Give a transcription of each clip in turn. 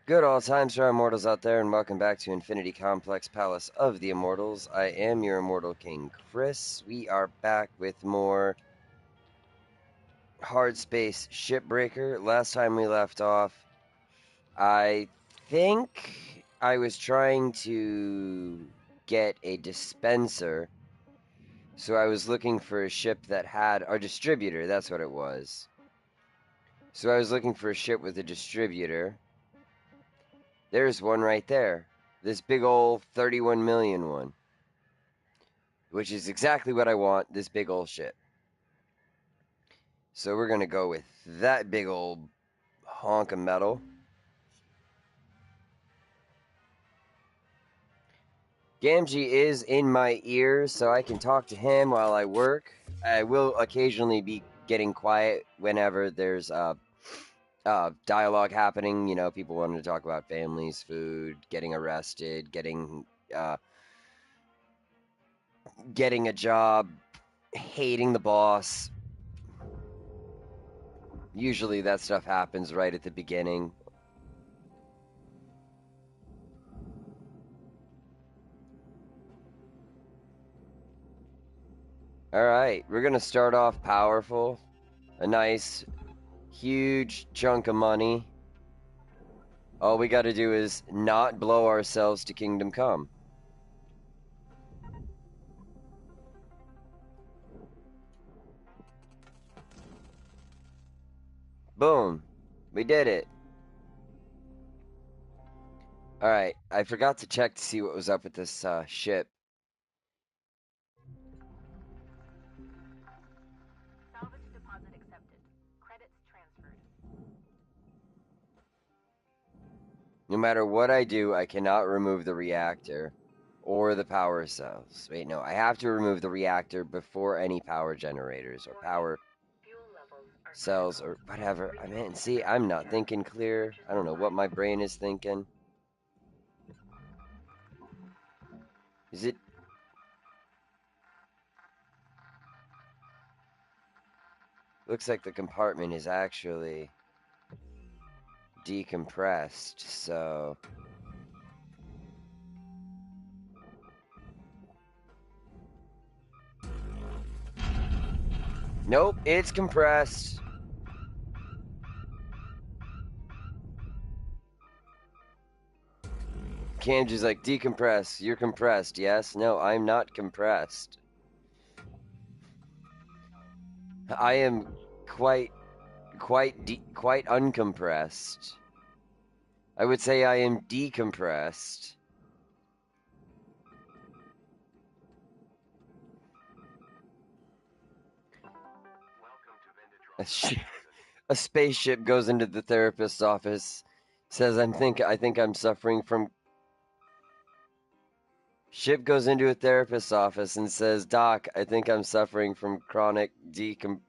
Good all times for our immortals out there, and welcome back to Infinity Complex Palace of the Immortals. I am your immortal king, Chris. We are back with more Hardspace Shipbreaker. Last time we left off, I think I was trying to get a dispenser, so I was looking for a ship that had our distributor. That's what it was. So I was looking for a ship with a distributor. There's one right there. This big old 31 million one. Which is exactly what I want, this big old ship. So we're going to go with that big old honk of metal. Gamgee is in my ears, so I can talk to him while I work. I will occasionally be getting quiet whenever there's dialogue happening. You know, people wanting to talk about families, food, getting arrested, getting a job, hating the boss. Usually that stuff happens right at the beginning. Alright, we're gonna start off powerful. A nice, huge chunk of money. All we gotta do is not blow ourselves to Kingdom Come. Boom. We did it. Alright, I forgot to check to see what was up with this ship. Salvage deposit accepted. Credits transferred. No matter what I do, I cannot remove the reactor or the power cells. Wait, no, I have to remove the reactor before any power generators or power cells or whatever. I mean, see, I'm not thinking clear. I don't know what my brain is thinking. Is it? Looks like the compartment is actually decompressed, so... Nope, it's compressed. Kanji's like, decompress. You're compressed. Yes? No, I'm not compressed. I am quite uncompressed. I would say I am decompressed. A spaceship goes into the therapist's office, says, I think I'm suffering from... Ship goes into a therapist's office and says, Doc, I think I'm suffering from chronic decompression.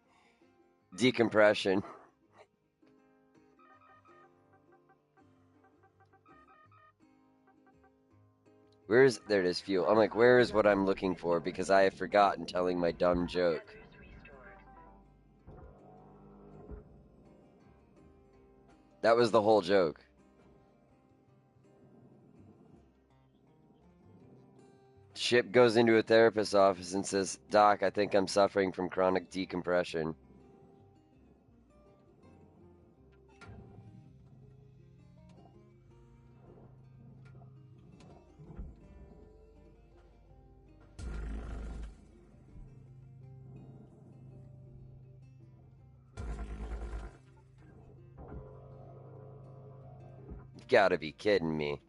There it is, fuel. I'm like, where is what I'm looking for? Because I have forgotten telling my dumb joke. That was the whole joke. Ship goes into a therapist's office and says, Doc, I think I'm suffering from chronic decompression. You gotta be kidding me.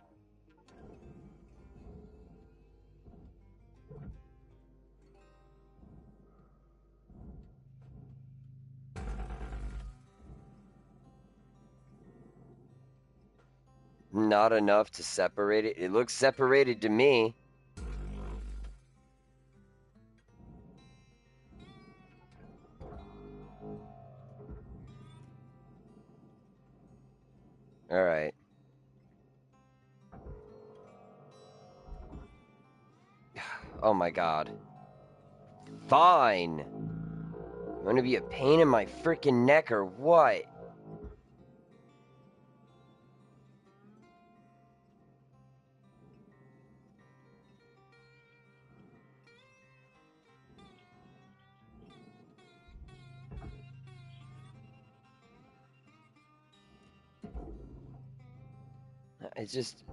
Not enough to separate it? It looks separated to me. Alright. Oh my god. Fine! You wanna be a pain in my freaking neck or what? It's just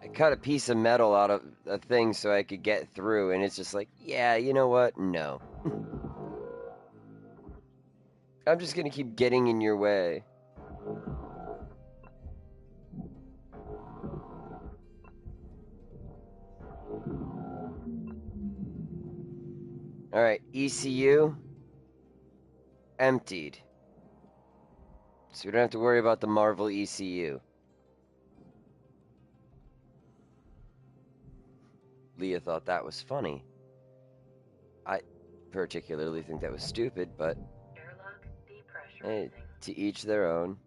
I cut a piece of metal out of a thing so I could get through, and it's just like, yeah, you know what? No. I'm just gonna keep getting in your way. Alright, ECU emptied. So we don't have to worry about the Marvel ECU. Leah thought that was funny. I particularly think that was stupid, but Airlock depressurizing. hey, to each their own.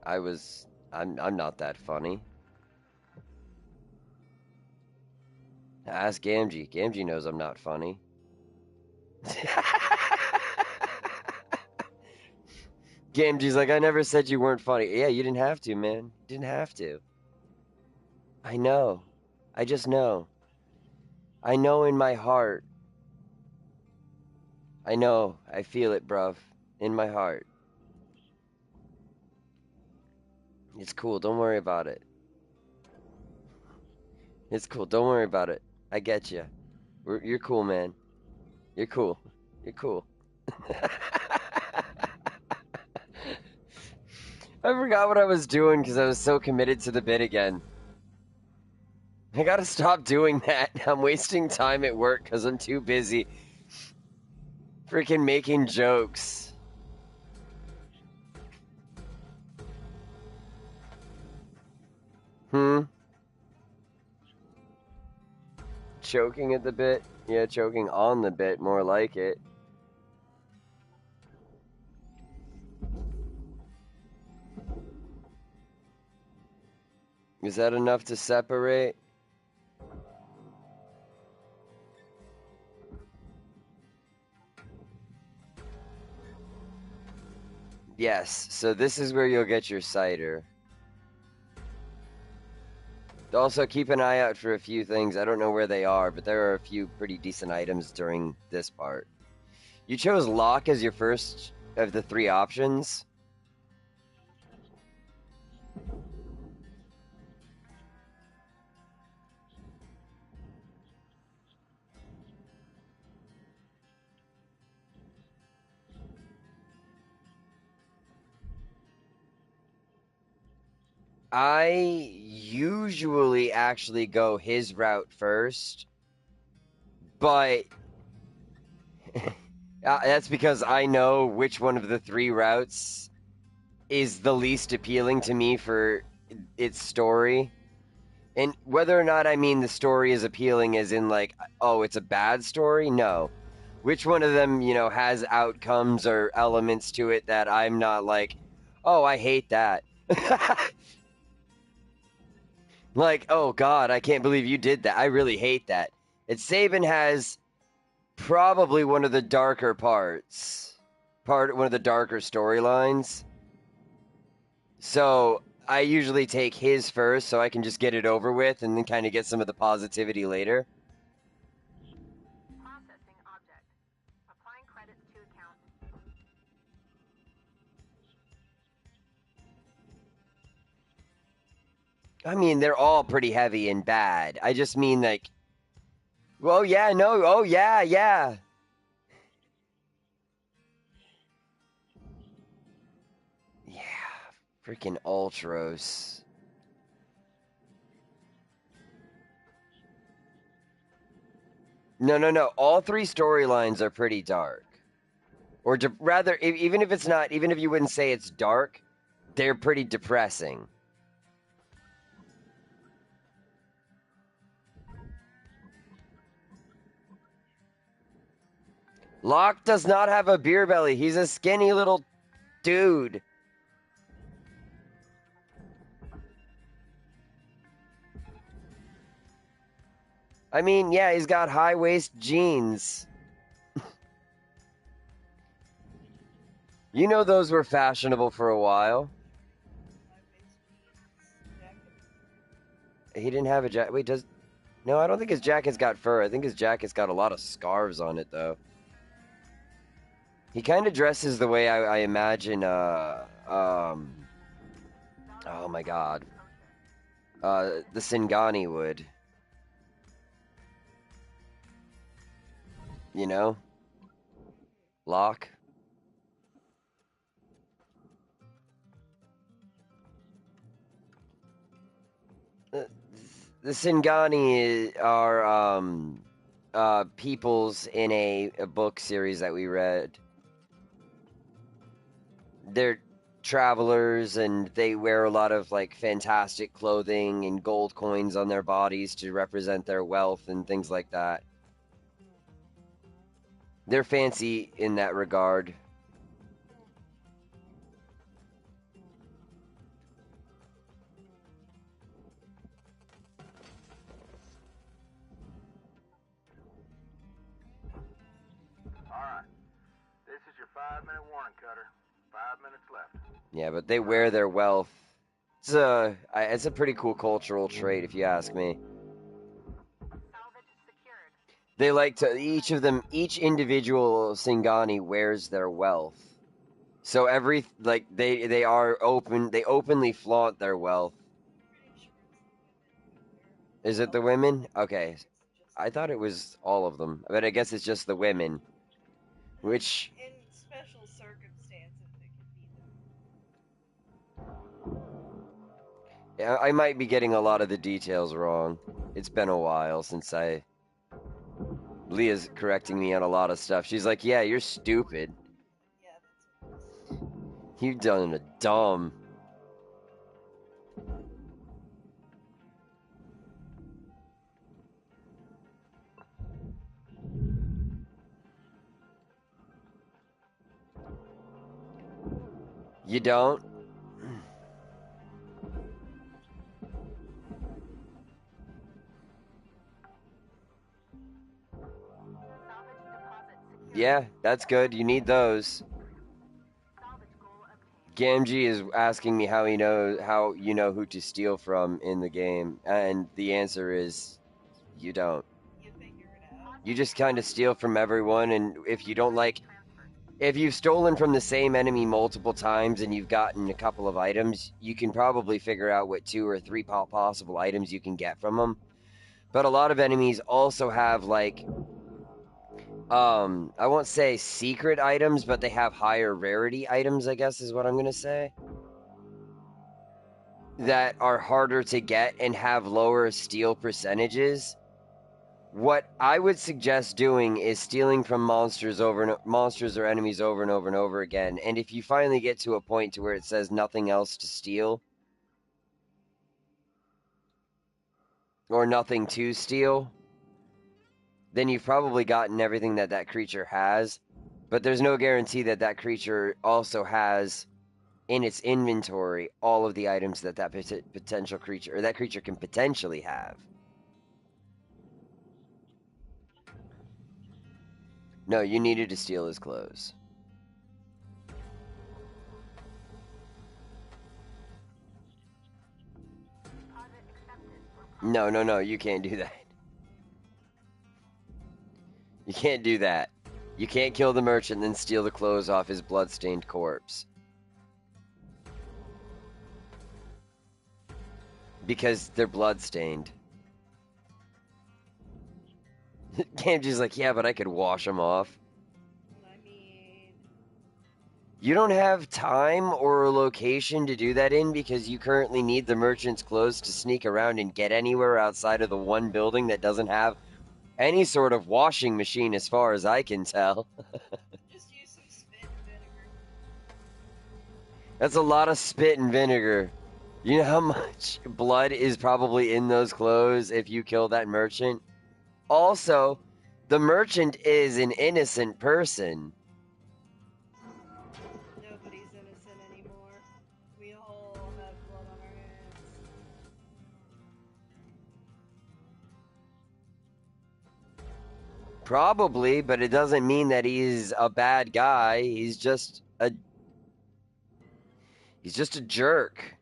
I'm not that funny. Ask Gamgee. Gamgee knows I'm not funny. Gamgee's like, I never said you weren't funny. Yeah, you didn't have to, man. You didn't have to. I know. I just know. I know in my heart. I know. I feel it, bruv. In my heart. It's cool. Don't worry about it. It's cool. Don't worry about it. I get you. You're cool, man. You're cool. You're cool. I forgot what I was doing because I was so committed to the bit again. I gotta stop doing that. I'm wasting time at work because I'm too busy freaking making jokes. Choking at the bit? Yeah, choking on the bit, more like it. Is that enough to separate? Yes, so this is where you'll get your cider. Also, keep an eye out for a few things. I don't know where they are, but there are a few pretty decent items during this part. You chose lock as your first of the three options. I usually actually go his route first, but that's because I know which one of the three routes is the least appealing to me for its story. And whether or not I mean the story is appealing as in like, oh, it's a bad story? No. Which one of them, has outcomes or elements to it that I'm not like, oh, I hate that. Like, oh God, I can't believe you did that. I really hate that. And Saban has probably one of the darker parts. One of the darker storylines. So I usually take his first so I can just get it over with and then kind of get some of the positivity later. Processing object. Applying credits to account. I mean, they're all pretty heavy and bad. I just mean like, well, yeah, no, oh yeah, yeah. Yeah, freaking Ultros. No. All three storylines are pretty dark. Or rather, even if it's not, even if you wouldn't say it's dark, they're pretty depressing. Locke does not have a beer belly. He's a skinny little dude. I mean, yeah, he's got high waist jeans. You know those were fashionable for a while. He didn't have a jacket. Wait, no, I don't think his jacket's got fur. I think his jacket's got a lot of scarves on it, though. He kind of dresses the way I imagine, oh my god, the Singani would. You know? Locke? Uh, The Singani are, peoples in a book series that we read. They're travelers and they wear a lot of like fantastic clothing and gold coins on their bodies to represent their wealth and things like that. They're fancy in that regard. Alright. This is your 5-minute warning, Cutter. 5 minutes left. Yeah, but they wear their wealth. It's a pretty cool cultural trait, if you ask me. Salvage secured. They like to each individual Singani wears their wealth. So they openly flaunt their wealth. Is it the women? Okay. I thought it was all of them, but I guess it's just the women. Which in special circumstances it could be them. yeah, I might be getting a lot of the details wrong. It's been a while since Leah's correcting me on a lot of stuff. She's like, "Yeah, you're stupid. Yeah, that's what it is. You done a dumb." You don't? Salvage deposit secured. Yeah, that's good. You need those. Salvage goal obtained. Gamgee is asking me how you know who to steal from in the game, and the answer is you don't. You figure it out. You just kind of steal from everyone, and if you don't like, Transferred. if you've stolen from the same enemy multiple times and you've gotten a couple of items, you can probably figure out what 2 or 3 possible items you can get from them. But a lot of enemies also have like, I won't say secret items, but they have higher rarity items, I guess is what I'm gonna say. That are harder to get and have lower steal percentages. What I would suggest doing is stealing from monsters or enemies over and over and over again. And if you finally get to a point to where it says nothing else to steal or nothing to steal, then you've probably gotten everything that creature has. But there's no guarantee that creature also has in its inventory all of the items that potential creature or that creature can potentially have. No, you needed to steal his clothes. Deposit accepted. No, you can't do that. You can't do that. You can't kill the merchant and then steal the clothes off his bloodstained corpse. Because they're bloodstained. Gamgee's like, yeah, but I could wash them off. I mean, You don't have time or a location to do that in because you currently need the merchant's clothes to sneak around and get anywhere outside of the one building that doesn't have any sort of washing machine as far as I can tell. just use some spit and vinegar. That's a lot of spit and vinegar. You know how much blood is probably in those clothes if you kill that merchant? Also, the merchant is an innocent person. Nobody's innocent anymore. We all have blood on our hands. Probably, but it doesn't mean that he's a bad guy. He's just a jerk.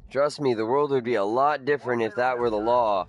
Trust me, the world would be a lot different if that were the law.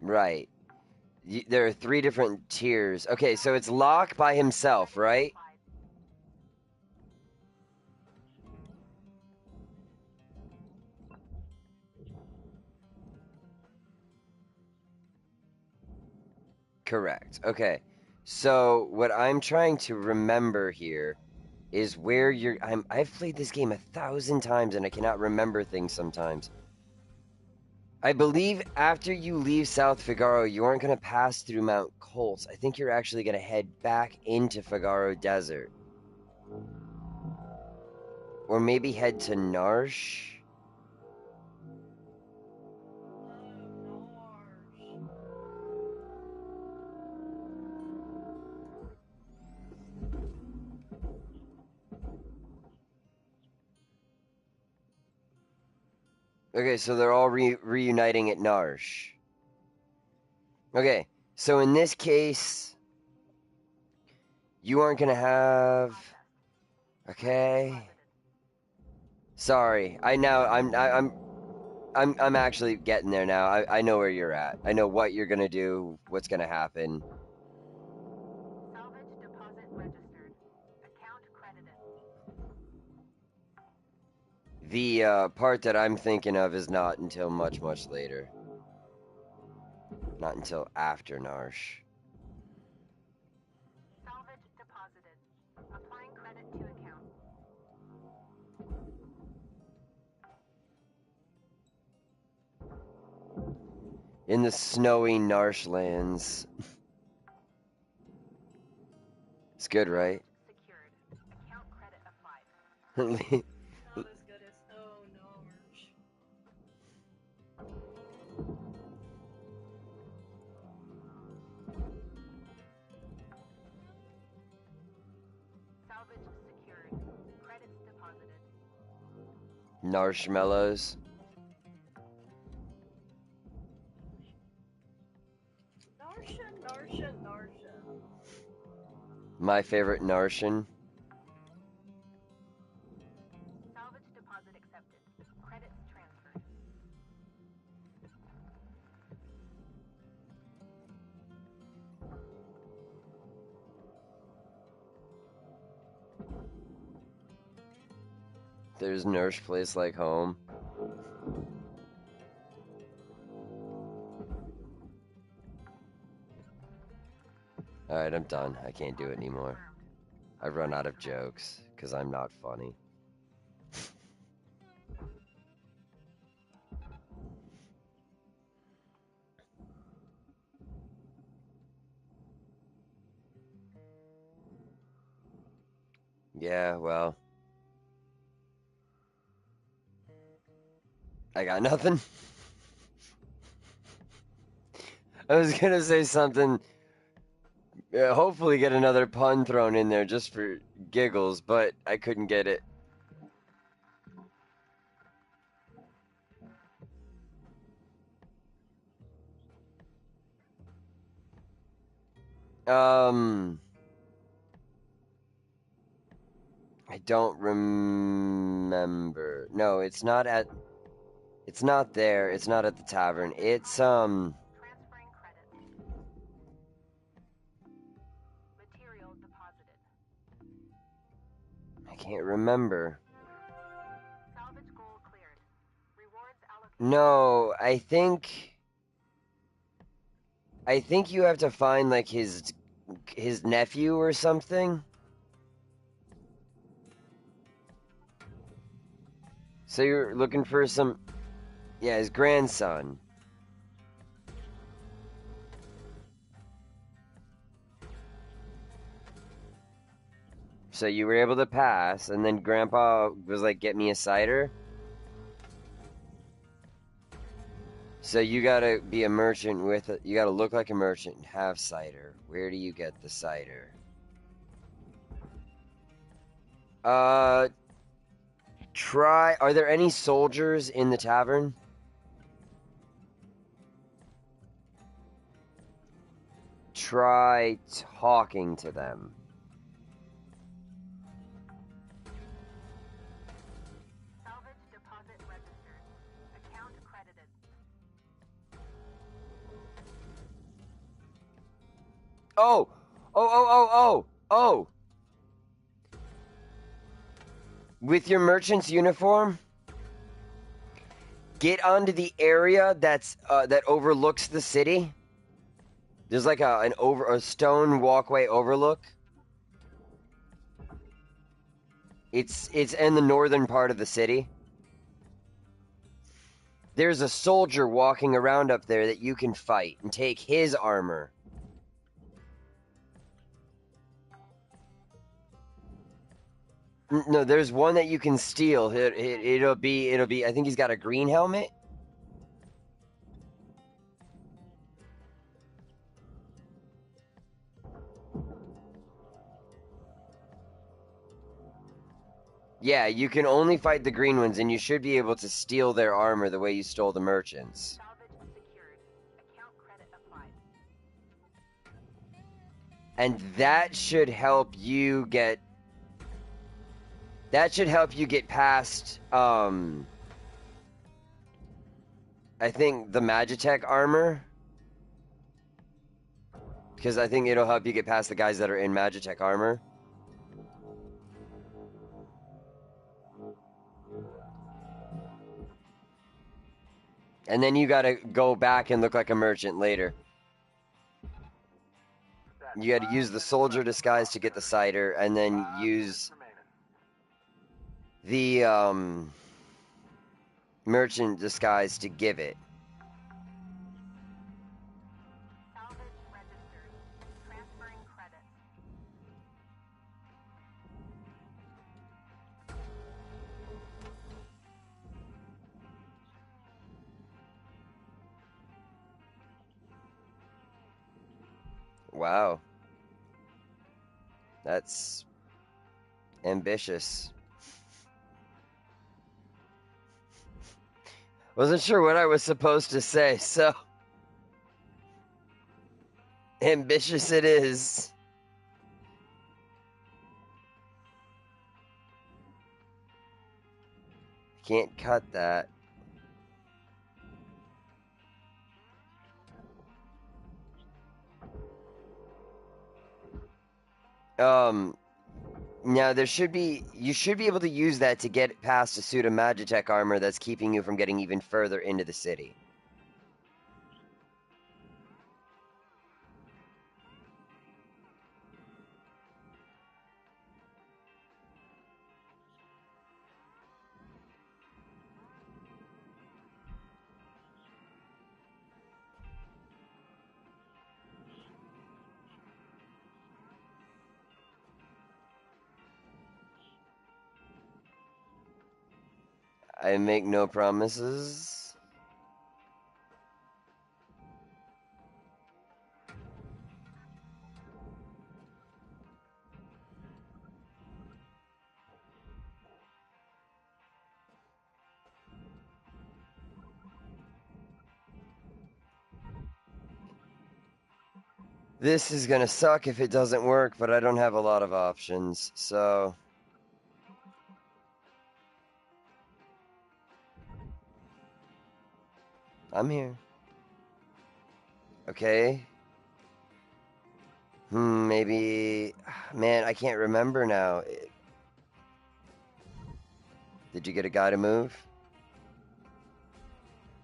Right. There are 3 different tiers. Okay, so it's Locke by himself, right? Correct. Okay. So what I'm trying to remember here is where I've played this game 1,000 times and I cannot remember things sometimes. I believe after you leave South Figaro, you aren't going to pass through Mount Colts. I think you're actually going to head back into Figaro Desert. Or maybe head to Narsh? Okay, so they're all reuniting at Narsh. Okay, so in this case, you aren't going to have... Okay. Sorry. I'm actually getting there now. I know where you're at. I know what you're gonna do, what's gonna happen. Salvage deposit registered. Account credited. The part that I'm thinking of is not until much, much later. Not until after Narsh. Salvage deposited. Applying credit to account. In the snowy Narshlands. It's good, right? Secured. Account credit applied. Not as good as oh Narsh. Salvage secured. Credits deposited. Narshmallows. Narsha. My favorite Narshan. Salvage deposit accepted. Credits transferred. There's Narsh place like home. Alright, I'm done. I can't do it anymore. I've run out of jokes, because I'm not funny. Yeah, well. I got nothing. I was gonna say something. Hopefully get another pun thrown in there just for giggles, but I couldn't get it. I don't remember. No, it's not at. It's not there. It's not at the tavern. It's Transferring credits. Material deposited. I can't remember. Salvage goal cleared. Rewards allocated. No, I think you have to find like his nephew or something. So you're looking for some, yeah, his grandson. So you were able to pass, and then Grandpa was like, "Get me a cider." So you gotta be a merchant with it. You gotta look like a merchant and have cider. Where do you get the cider? Try. Are there any soldiers in the tavern? Try talking to them. Salvage deposit registered. Account credited. Oh! Oh! With your merchant's uniform, get onto the area that overlooks the city. There's like a stone walkway overlook. It's in the northern part of the city. There's a soldier walking around up there that you can fight and take his armor. No, there's one that you can steal. It'll be. I think he's got a green helmet. Yeah, you can only fight the green ones, and you should be able to steal their armor the way you stole the merchants. Salvage secured. Account credit applied. And that should help you get. That should help you get past. I think the Magitech armor. Because I think it'll help you get past the guys that are in Magitech armor. And then you gotta go back and look like a merchant later. You gotta use the soldier disguise to get the cider, and then use the merchant disguise to give it. Salvage registered. Transferring credits. Wow. That's ambitious. Wasn't sure what I was supposed to say, so ambitious it is. Can't cut that. Now you should be able to use that to get past a suit of Magitech armor that's keeping you from getting even further into the city. I make no promises. This is gonna suck if it doesn't work, but I don't have a lot of options, so... I'm here. Okay. Maybe... Man, I can't remember now. Did you get a guy to move?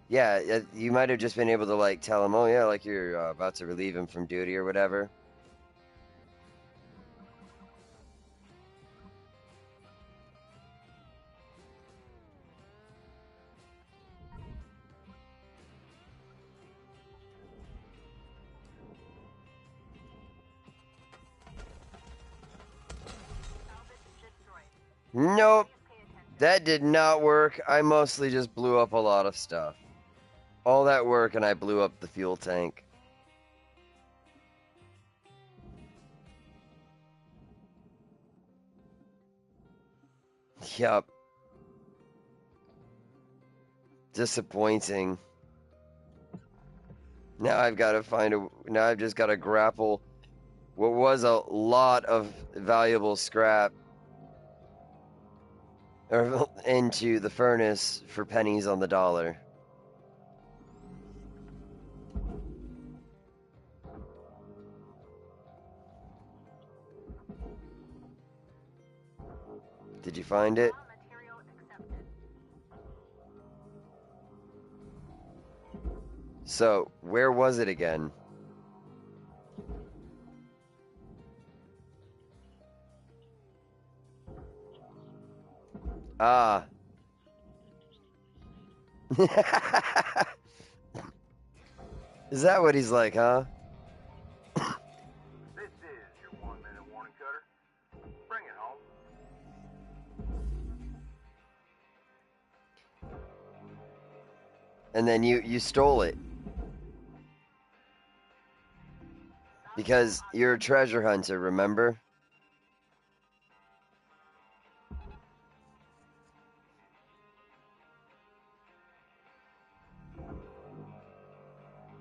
Yeah, you might have just been able to, like, tell him, oh yeah, like you're about to relieve him from duty or whatever. Nope. That did not work. I mostly just blew up a lot of stuff. All that work and I blew up the fuel tank. Yup. Disappointing. Now I've got to now I've just got to grapple what was a lot of valuable scrap into the furnace for pennies on the dollar. Did you find it? Raw material accepted. So, where was it again? Ah. Is that what he's like, huh? This is your 1 minute warning, Cutter. Bring it home. And then you stole it. Because you're a treasure hunter, remember?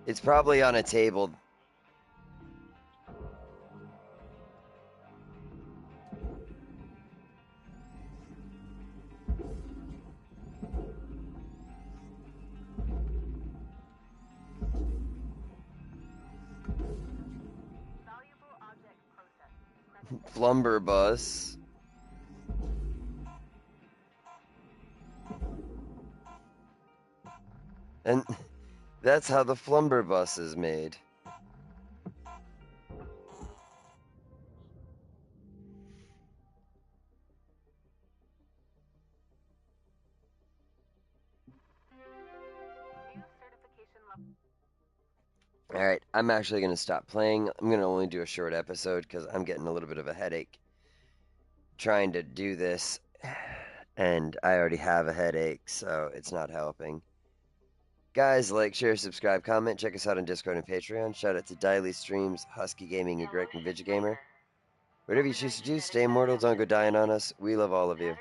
It's probably on a table. Valuable object processed. Flumberbus. And that's how the Flumberbus is made. New certification level. Alright, I'm actually going to stop playing. I'm going to only do a short episode because I'm getting a little bit of a headache trying to do this. And I already have a headache, so it's not helping. Guys, like, share, subscribe, comment. Check us out on Discord and Patreon. Shout out to Daily Streams, Husky Gaming, and Greg and Vidgamer. Whatever you choose to do, stay immortal, don't go dying on us. We love all of you.